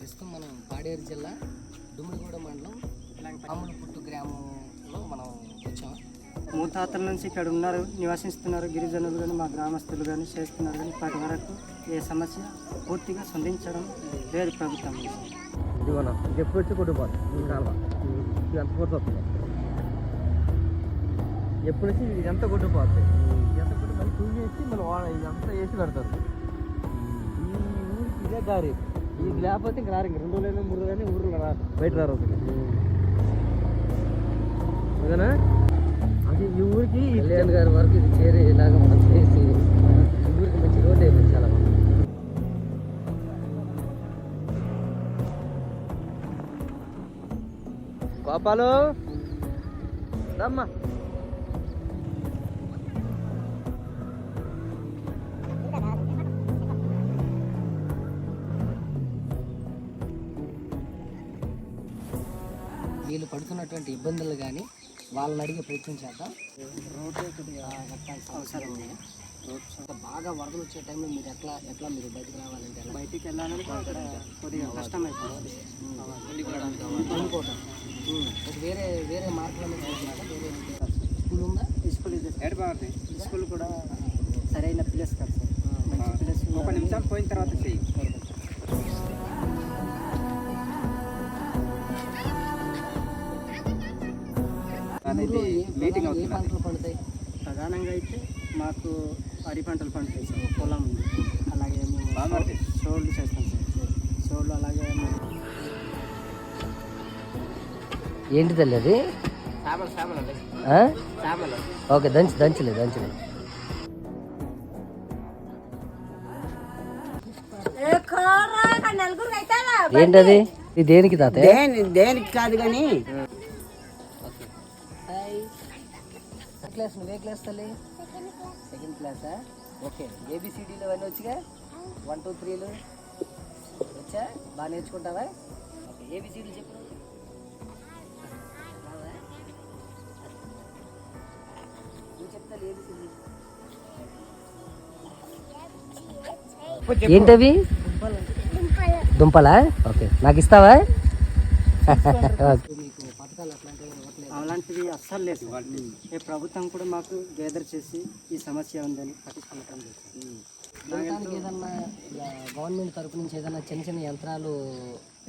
ప్రస్తుతం మనం పాడేరు జిల్లా డుమ్మిగూడ మండలం అమ్ములపుట్టు గ్రామంలో మనం వచ్చాం. మూతాతల నుంచి ఇక్కడ ఉన్నారు, నివసిస్తున్నారు. గిరిజనులు కానీ మా గ్రామస్తులు కానీ చేస్తున్నారు. కానీ ఇప్పటి వరకు ఏ సమస్య పూర్తిగా స్పందించడం లేదు ప్రభుత్వం. ఇది మనం ఎప్పుడు వచ్చి కొట్టుకుపోతుంది కాలువ ఇది ఎంత కొట్టుకుపోతుంది, ఎప్పుడు వచ్చి ఇదంతా కొట్టుకుపోతుంది. ఇదంతా కొట్టి మళ్ళీ క్లీన్ చేసి మళ్ళీ ఇదంతా వేసి పెడతారు. ఈ ఊరికి ఇదే దారి, ఇది లేకపోతే ఇంకా రారు. 2 రోజులైనా 3 రోజులైనా ఊరు బయట రారు అసలు. ఓకేనా? అది ఈ ఊరికి కళ్యాణ్ గారి వరకు ఇది చేరేలాగా మనం చేసి ఈ ఊరికి మంచి రోడ్డు అయిపోయింది చాలా మంది. గోపాలు రమ్మా. వీళ్ళు పడుతున్నటువంటి ఇబ్బందులు కానీ వాళ్ళని అడిగే ప్రయత్నం చేద్దాం. రోడ్డు కొద్దిగా అవసరం ఉంది. రోడ్ బాగా వరదలు వచ్చే టైంలో మీరు ఎట్లా మీరు బయటకు రావాలంటే ఎలా? బయటికి వెళ్ళాలని కొద్దిగా కష్టం అయిపోతుంది. అనుకోవటం వేరే మార్పుల మీద వెళ్తున్నారా? వేరే స్కూల్ ఉందా? స్కూల్ ఇది స్కూల్ కూడా సరైన ప్లేస్ కాదు సార్. మంచి ప్లేస్ ఒక నిమిషాలు పోయిన తర్వాత చెయ్యి. ఏ పంటలు పండుతాయి? ప్రధానంగా అయితే మాకు వరి పంటలు పండుతాయి సార్. పొలం ఉంది. అలాగే మేము సోళ్ళు చేస్తాం సార్. సోళ్ళు అలాగే ఏంటి తల్లి అది? ఓకే, దంచలేదు. ఏంటది? ఇది దేనికి తాత? దేనికి కాదు కానీ క్లాస్ నువ్వే క్లాస్ తల్లి? సెకండ్ క్లాసా? ఓకే. ఏబిసిడీలు అవన్నీ వచ్చిగా? 1 2 3లు వచ్చా? బాగా నేర్చుకుంటావా? ఓకే, ఏబిసిడీలు చెప్పు. నువ్వు చెప్తాను ఏబిసిడీ. ఏంటవి? దుంపలా? ఓకే, నాకు ఇస్తావా? మీకు పథకాలు అట్లాంటివి ఇవ్వట్లేదు? అలాంటివి అస్సలు లేదు. ఏ ప్రభుత్వం కూడా మాకు గేదర్ చేసి ఈ సమస్య ఉందని పట్టించుకోవటం లేదు. దానికి ఏదన్నా గవర్నమెంట్ తరపు నుంచి ఏదన్నా చిన్న యంత్రాలు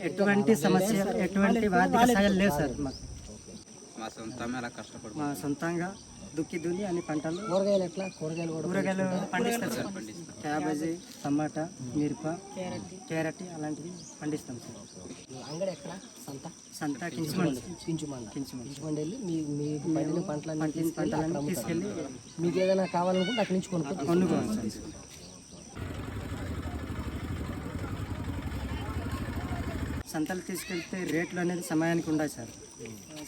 ఎటువంటి సమస్య ఎటువంటి వార్ధిక సాయాలు లేవు సార్ మాకు. మా సొంతంగా దుక్కి దున్ని అన్ని పంటలు. కూరగాయలు ఎట్లా? కూరగాయలు పండిస్తాం సార్. క్యాబేజీ, టమాటా, మిరప, క్యారెట్ అలాంటివి పండిస్తాం సార్. అంగడి ఎక్కడ? సంత కించుమండి వెళ్ళి మీకు పండిన పంటలన్నీ తీసుకెళ్ళి మీకు ఏదైనా కావాలనుకుంటే అక్కడి నుంచి కొనుక్కోవాలి సార్. సంతలు తీసుకెళ్తే రేట్లు అనేది సమయానికి ఉన్నాయి సార్.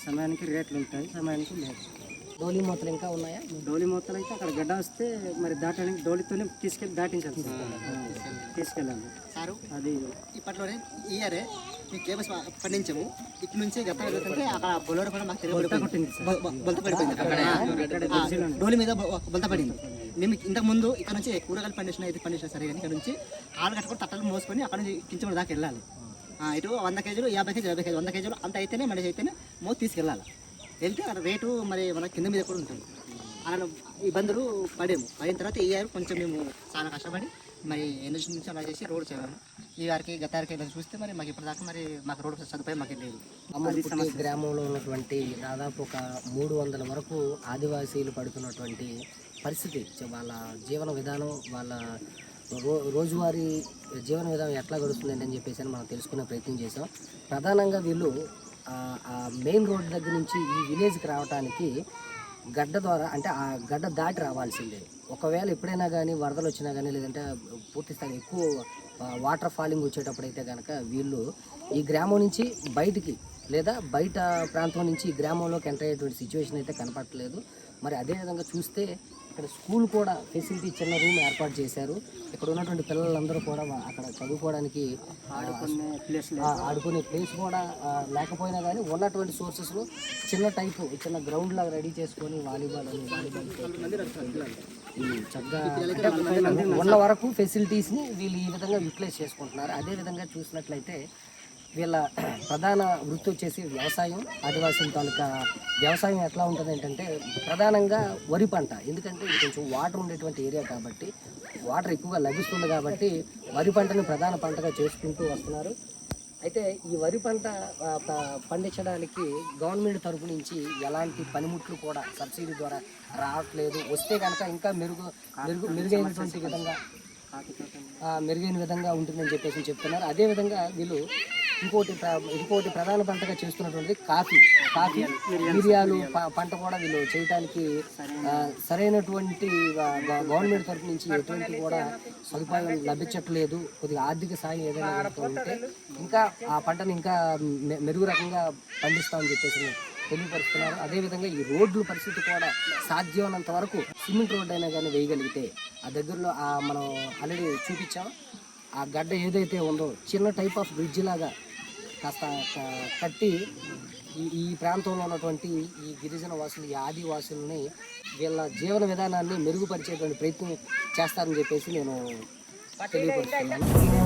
సమయానికి రేట్లు ఉంటాయి, సమయానికి లేదు. డోలీ మూతలు ఇంకా ఉన్నాయా? డోలీ మూతలు అయితే అక్కడ గడ్డ వస్తే మరి దాటడానికి డోలీతోనే తీసుకెళ్ళి దాటించాలి సార్. తీసుకెళ్ళాలి సారు. అది ఇప్పట్లోనే ఇయరే ఈ కేబస్ పండించాము. ఇటు నుంచి గత వెళ్తుంటే అక్కడ బొలర కూడా మాకు బొలత పడిపోయింది. డోలి మీద బొలత పడింది. మేము ఇంతకు ముందు ఇక్కడ నుంచి కూరగాయలు పండించిన సరే కానీ ఇక్కడ నుంచి ఆలు కట్టుకొని తట్టలు మోసుకొని అక్కడ నుంచి కించమడి దాకా వెళ్ళాలి. ఇటు 100 కేజీలు 50 కేజీలు 50 కేజీలు 100 కేజీలు అంత అయితేనే మనిషి అయితేనే మోసి తీసుకెళ్ళాలి. వెళ్తే అక్కడ రేటు మరి మన కింద మీద కూడా ఉంటుంది. అలా ఇబ్బందులు పడిన తర్వాత ఈ ఇయర్ కొంచెం మేము చాలా కష్టపడి మరి ఎనర్జీ నుంచి అలా చేసి రోడ్ చేయాము. ఈ వారికి గతారికి ఇలా చూస్తే మరి మాకు ఇప్పటిదాకా మరి మాకు రోడ్ సదుపాయం మాకు లేదు. అమ్ములపుట్టు గ్రామంలో ఉన్నటువంటి దాదాపు ఒక 300 వరకు ఆదివాసీలు పడుతున్నటువంటి పరిస్థితి, వాళ్ళ జీవన విధానం, వాళ్ళ రోజువారీ జీవన విధానం ఎట్లా గడుస్తుందండి అని చెప్పేసి మనం తెలుసుకునే ప్రయత్నం చేసాం. ప్రధానంగా వీళ్ళు మెయిన్ రోడ్ దగ్గర నుంచి ఈ విలేజ్కి రావడానికి గడ్డ ద్వారా, అంటే ఆ గడ్డ దాటి రావాల్సిందే. ఒకవేళ ఎప్పుడైనా కానీ వరదలు వచ్చినా కానీ, లేదంటే పూర్తి స్థాయి ఎక్కువ వాటర్ ఫాలింగ్ వచ్చేటప్పుడు అయితే కనుక వీళ్ళు ఈ గ్రామం నుంచి బయటికి లేదా బయట ప్రాంతం నుంచి ఈ గ్రామంలోకి ఎంటర్ అయ్యేటువంటి సిచ్యువేషన్ అయితే కనపడట్లేదు. మరి అదేవిధంగా చూస్తే ఇక్కడ స్కూల్ కూడా ఫెసిలిటీ, చిన్న రూమ్ ఏర్పాటు చేశారు. ఇక్కడ ఉన్నటువంటి పిల్లలందరూ కూడా అక్కడ చదువుకోవడానికి ఆడుకునే ప్లేస్ కూడా లేకపోయినా కానీ ఉన్నటువంటి సోర్సెస్లో చిన్న గ్రౌండ్ లాగా రెడీ చేసుకొని వాలీబాల్ చక్కగా ఉన్న వరకు ఫెసిలిటీస్ని వీళ్ళు ఈ విధంగా యూటిలైజ్ చేసుకుంటున్నారు. అదేవిధంగా చూసినట్లయితే వీళ్ళ ప్రధాన వృత్తి వచ్చేసి వ్యవసాయం. ఆదివాసీల తాలూకా వ్యవసాయం ఎట్లా ఉంటుంది ఏంటంటే ప్రధానంగా వరి పంట. ఎందుకంటే ఇది కొంచెం వాటర్ ఉండేటువంటి ఏరియా కాబట్టి, వాటర్ ఎక్కువగా లభిస్తుంది కాబట్టి వరి పంటను ప్రధాన పంటగా చేసుకుంటూ వస్తున్నారు. అయితే ఈ వరి పంట పండించడానికి గవర్నమెంట్ తరపు నుంచి ఎలాంటి పనిముట్లు కూడా సబ్సిడీ ద్వారా రావట్లేదు. వస్తే కనుక ఇంకా మెరుగైనటువంటి విధంగా మెరుగైన విధంగా ఉంటుందని చెప్పేసి చెప్తున్నారు. అదేవిధంగా వీళ్ళు ఇంకోటి ప్రధాన పంటగా చేస్తున్నటువంటి కాఫీ మిరియాలు పంట కూడా వీళ్ళు చేయడానికి సరైనటువంటి గవర్నమెంట్ తరఫు నుంచి ఎటువంటి కూడా సదుపాయం లభించట్లేదు. కొద్దిగా ఆర్థిక సాయం ఏదైనా ఉంటే ఇంకా ఆ పంటను ఇంకా మెరుగు రకంగా పండిస్తామని చెప్పేసి తెలియపరుస్తున్నారు. అదేవిధంగా ఈ రోడ్ల పరిస్థితి కూడా సాధ్యమైనంత వరకు సిమెంట్ రోడ్ అయినా కానీ వేయగలిగితే, ఆ దగ్గరలో మనం ఆల్రెడీ చూపించాం, ఆ గడ్డ ఏదైతే ఉందో చిన్న టైప్ ఆఫ్ బ్రిడ్జ్ లాగా కాస్త కట్టి ఈ ప్రాంతంలో ఉన్నటువంటి ఈ గిరిజన వాసులు, ఈ ఆదివాసులని వీళ్ళ జీవన విధానాన్ని మెరుగుపరిచేటువంటి ప్రయత్నం చేస్తారని చెప్పేసి నేను తెలియపరుస్తున్నాను.